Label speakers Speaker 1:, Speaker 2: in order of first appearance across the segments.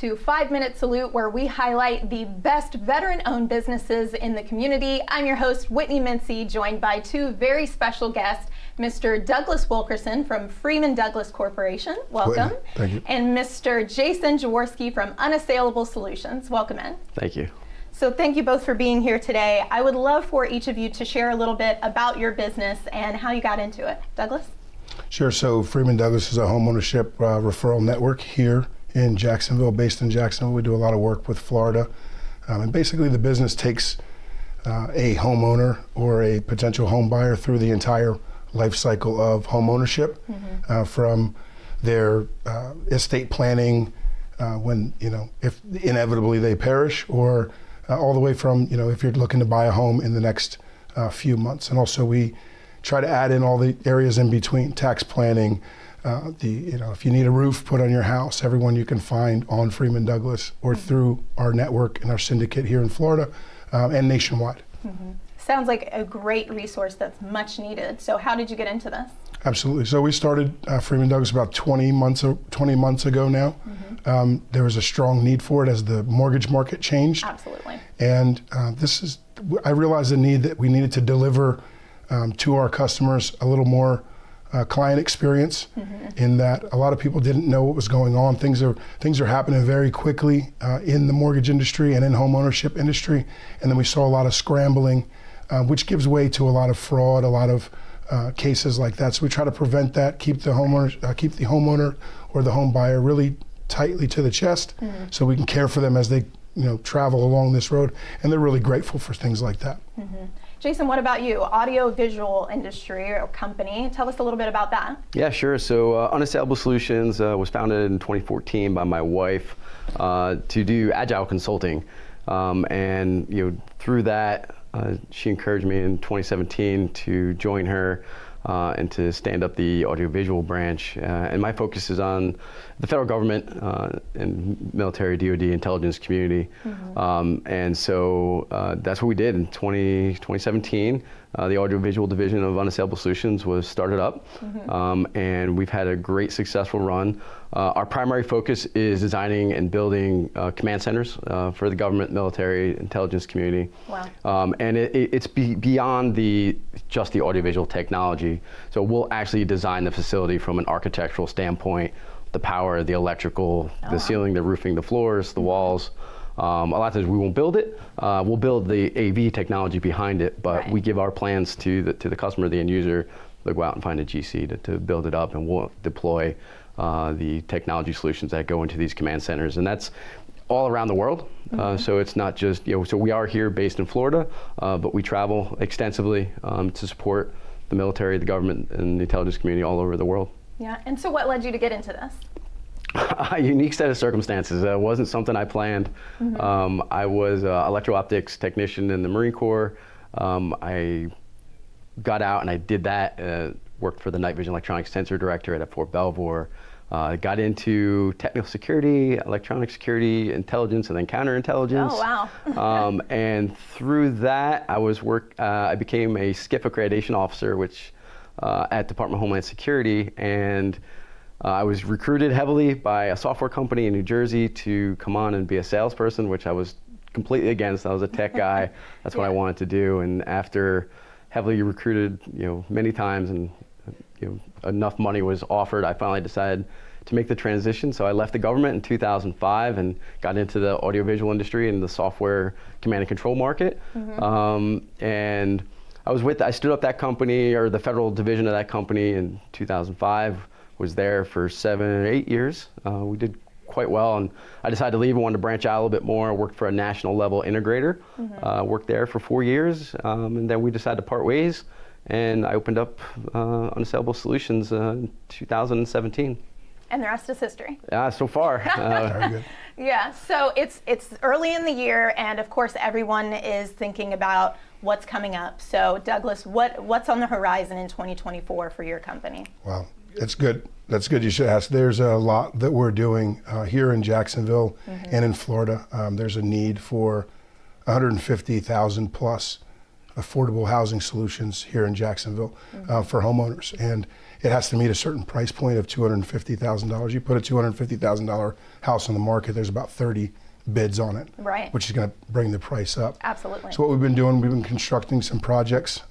Speaker 1: to 5-Minute Salute, where we highlight the best veteran-owned businesses in the community. I'm your host, Whitney Mincey, joined by two very special guests, Mr. Douglas Wilkerson from Freeman Douglas Corporation. Welcome.
Speaker 2: Whitney, thank you.
Speaker 1: And Mr. Jason Jaworski from Unassailable Solutions. Welcome in.
Speaker 3: Thank you.
Speaker 1: So thank you both for being here today. I would love for each of you to share a little bit about your business and how you got into it. Douglas?
Speaker 2: Sure. So Freeman Douglas is a homeownership referral network here in Jacksonville, based in Jacksonville. We do a lot of work with Florida. And basically the business takes a homeowner or a potential home buyer through the entire life cycle of home ownership, from their estate planning, when, if inevitably they perish, or all the way from, if you're looking to buy a home in the next few months. And also we try to add in all the areas in between: tax planning, if you need a roof put on your house, everyone you can find on Freeman Douglas or through our network and our syndicate here in Florida and nationwide.
Speaker 1: Sounds like a great resource that's much needed. So how did you get into this?
Speaker 2: Absolutely. So we started Freeman Douglas about 20 months ago now. There was a strong need for it as the mortgage market changed.
Speaker 1: Absolutely.
Speaker 2: And I realized the need that we needed to deliver to our customers a little more client experience, in that a lot of people didn't know what was going on. Things are happening very quickly in the mortgage industry and in home ownership industry. And then we saw a lot of scrambling, which gives way to a lot of fraud, a lot of cases like that. So we try to prevent that, keep the homeowner or the home buyer really tightly to the chest, so we can care for them as they travel along this road. And they're really grateful for things like that.
Speaker 1: Jason, what about you? Audio-visual industry or company. Tell us a little bit about that.
Speaker 3: Yeah, sure. So Unassailable Solutions was founded in 2014 by my wife to do agile consulting. And through that, she encouraged me in 2017 to join her and to stand up the audiovisual branch. And my focus is on the federal government and military, DoD, intelligence community. And so that's what we did in 2017. The audiovisual division of Unassailable Solutions was started up, and we've had a great successful run. Our primary focus is designing and building command centers for the government, military, intelligence community.
Speaker 1: Wow.
Speaker 3: And it's beyond just the audiovisual technology. So we'll actually design the facility from an architectural standpoint: the power, the electrical, the ceiling, the roofing, the floors, the walls. A lot of times we won't build it. We'll build the AV technology behind it, but we give our plans to the customer, the end user. They'll go out and find a GC to build it up, and we'll deploy the technology solutions that go into these command centers. And that's all around the world. So it's not just, so we are here based in Florida, but we travel extensively to support the military, the government, and the intelligence community all over the world.
Speaker 1: Yeah, and so what led you to get into this?
Speaker 3: A unique set of circumstances. It wasn't something I planned. I was an electro-optics technician in the Marine Corps. I got out and I did that, worked for the Night Vision Electronics Sensor Director at Fort Belvoir. Got into technical security, electronic security, intelligence, and then counterintelligence.
Speaker 1: Oh, wow.
Speaker 3: And through that, I became a SCIF accreditation officer, which at Department of Homeland Security, and I was recruited heavily by a software company in New Jersey to come on and be a salesperson, which I was completely against. I was a tech guy. That's what I wanted to do. And after heavily recruited, many times, and enough money was offered, I finally decided to make the transition. So I left the government in 2005 and got into the audiovisual industry and the software command and control market. And I stood up that company, or the federal division of that company, in 2005. Was there for 7 or 8 years. We did quite well, and I decided to leave. I wanted to branch out a little bit more. I worked for a national level integrator. Worked there for 4 years, and then we decided to part ways, and I opened up Unassailable Solutions in 2017.
Speaker 1: And the rest is history.
Speaker 3: Yeah, so far.
Speaker 2: Very good.
Speaker 1: Yeah, so it's early in the year, and of course everyone is thinking about what's coming up. So Douglas, what's on the horizon in 2024 for your company?
Speaker 2: Wow. It's good. That's good you should ask. There's a lot that we're doing here in Jacksonville and in Florida. There's a need for 150,000 plus affordable housing solutions here in Jacksonville for homeowners. And it has to meet a certain price point of $250,000. You put a $250,000 house on the market, there's about 30 bids on it,
Speaker 1: Right.
Speaker 2: which is going to bring the price up.
Speaker 1: Absolutely.
Speaker 2: So what we've been doing, we've been constructing some projects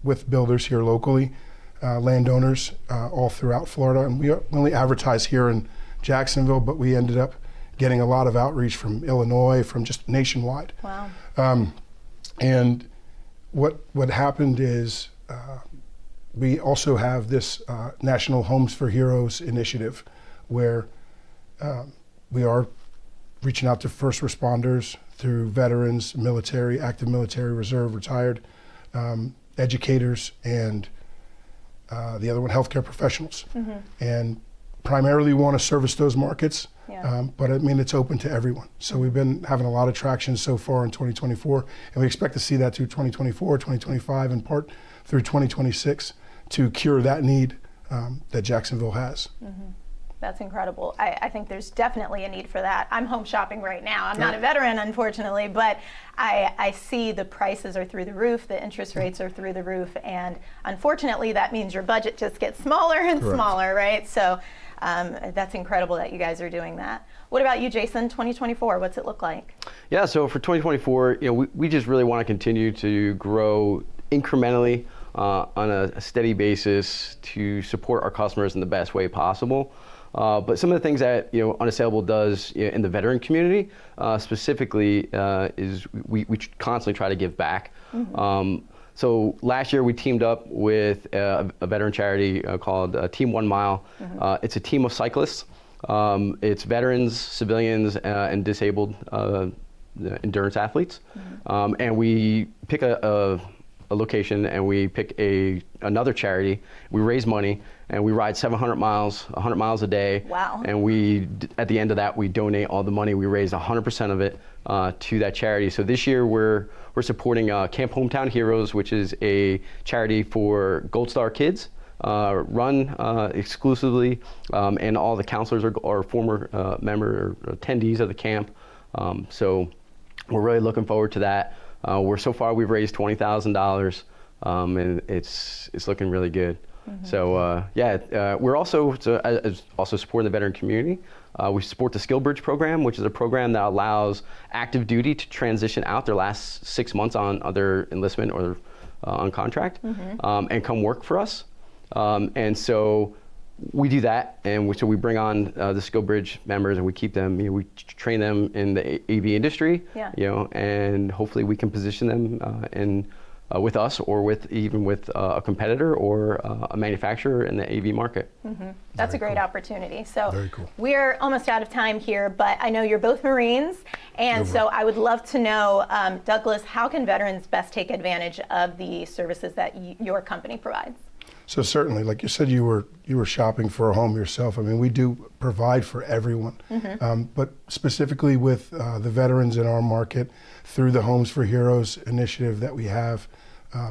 Speaker 2: with builders here locally, landowners all throughout Florida. And we only advertise here in Jacksonville, but we ended up getting a lot of outreach from Illinois, from just nationwide.
Speaker 1: Wow.
Speaker 2: And what happened is we also have this National Homes for Heroes initiative where we are reaching out to first responders through veterans, military, active military, reserve, retired, educators, and the other one, healthcare professionals. And primarily want to service those markets, but I mean, it's open to everyone. So we've been having a lot of traction so far in 2024, and we expect to see that through 2024, 2025, in part through 2026 to cure that need that Jacksonville has.
Speaker 1: That's incredible. I think there's definitely a need for that. I'm home shopping right now. I'm not a veteran, unfortunately, but I see the prices are through the roof, the interest rates are through the roof, and unfortunately that means your budget just gets smaller and smaller, right? So that's incredible that you guys are doing that. What about you, Jason? 2024, what's it look like?
Speaker 3: Yeah, so for 2024, we just really want to continue to grow incrementally on a steady basis to support our customers in the best way possible. But some of the things that Unassailable does in the veteran community specifically is we constantly try to give back. So last year we teamed up with a veteran charity called Team 1 Mile. It's a team of cyclists. It's veterans, civilians, and disabled endurance athletes. And we pick a location and we pick another charity. We raise money and we ride 700 miles, 100 miles a day.
Speaker 1: Wow.
Speaker 3: And at the end of that, we donate all the money. We raise 100% of it to that charity. So this year we're supporting Camp Hometown Heroes, which is a charity for Gold Star kids, run exclusively, and all the counselors are former member or attendees of the camp. So we're really looking forward to that. So far we've raised $20,000, and it's looking really good. So we're also supporting the veteran community. We support the Skill Bridge program, which is a program that allows active duty to transition out their last 6 months on their enlistment or on contract, and come work for us. And so we do that, and so we bring on the Skill Bridge members, and we keep them. We train them in the AV industry, and hopefully we can position them with us, or even with a competitor or a manufacturer in the AV market.
Speaker 1: That's a great opportunity. So
Speaker 2: Very cool.
Speaker 1: We're almost out of time here, but I know you're both Marines, and so I would love to know, Douglas, how can veterans best take advantage of the services that your company provides?
Speaker 2: So certainly, like you said, you were shopping for a home yourself. I mean, we do provide for everyone, but specifically with the veterans in our market, through the Homes for Heroes initiative that we have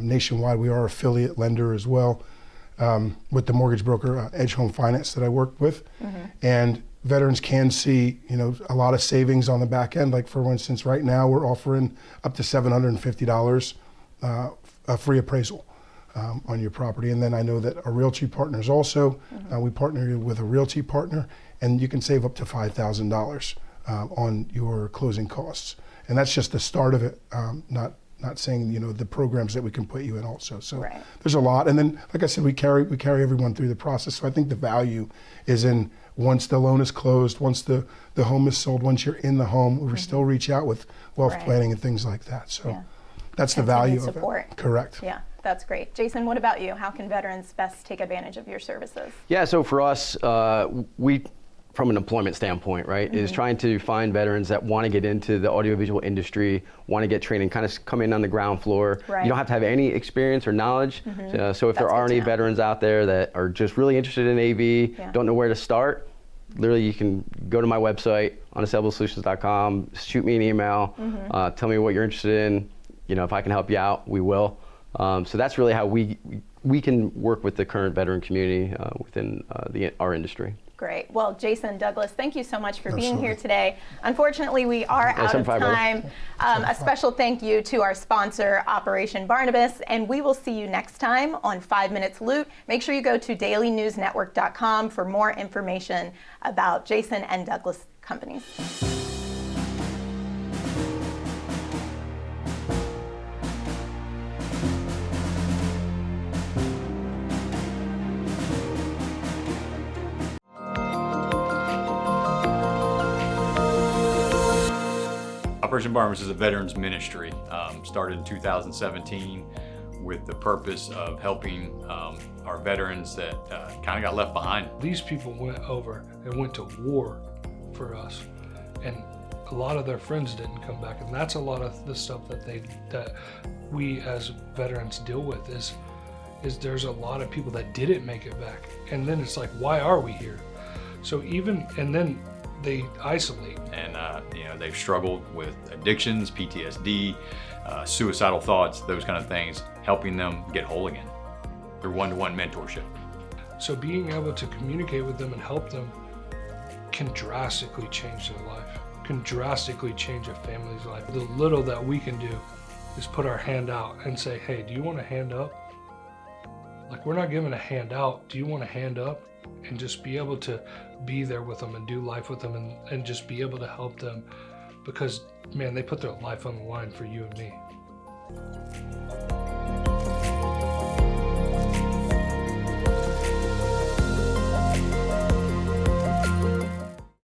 Speaker 2: nationwide. We are affiliate lender as well with the mortgage broker Edge Home Finance that I work with, and veterans can see a lot of savings on the back end. Like for instance, right now we're offering up to $750 a free appraisal on your property. And then I know that our realty partners also, we partner with a realty partner, and you can save up to $5,000 on your closing costs. And that's just the start of it, not saying the programs that we can put you in also. So there's a lot. And then, like I said, we carry everyone through the process. So I think the value is in once the loan is closed, once the home is sold, once you're in the home, we still reach out with wealth planning and things like that. So that's the value of it. Correct.
Speaker 1: Yeah. That's great. Jason, what about you? How can veterans best take advantage of your services?
Speaker 3: Yeah, so for us, we, from an employment standpoint, right, is trying to find veterans that want to get into the audiovisual industry, want to get training, kind of come in on the ground floor. You don't have to have any experience or knowledge. So if there are any veterans out there that are just really interested in AV, don't know where to start, literally you can go to my website, unassailable.com, shoot me an email, tell me what you're interested in. If I can help you out, we will. So that's really how we we can work with the current veteran community within our industry.
Speaker 1: Great. Well, Jason, Douglas, thank you so much for being
Speaker 2: Absolutely.
Speaker 1: here today. Unfortunately, we are out of time. A special thank you to our sponsor, Operation Barnabas, and we will see you next time on 5 Minutes Loot. Make sure you go to dailynewsnetwork.com for more information about Jason and Douglas companies.
Speaker 4: Operation Barnabas is a veterans ministry, started in 2017 with the purpose of helping our veterans that kind of got left behind.
Speaker 5: These people went over and went to war for us, and a lot of their friends didn't come back, and that's a lot of the stuff that we as veterans deal with is there's a lot of people that didn't make it back, and then it's like, why are we here? So and then they isolate.
Speaker 4: And they've struggled with addictions, PTSD, suicidal thoughts, those kind of things, helping them get whole again through one-to-one mentorship.
Speaker 5: So being able to communicate with them and help them can drastically change their life, can drastically change a family's life. The little that we can do is put our hand out and say, hey, do you want a hand up? Like, we're not giving a hand out. Do you want a hand up? And just be able to be there with them and do life with them and just be able to help them, because, man, they put their life on the line for you and me.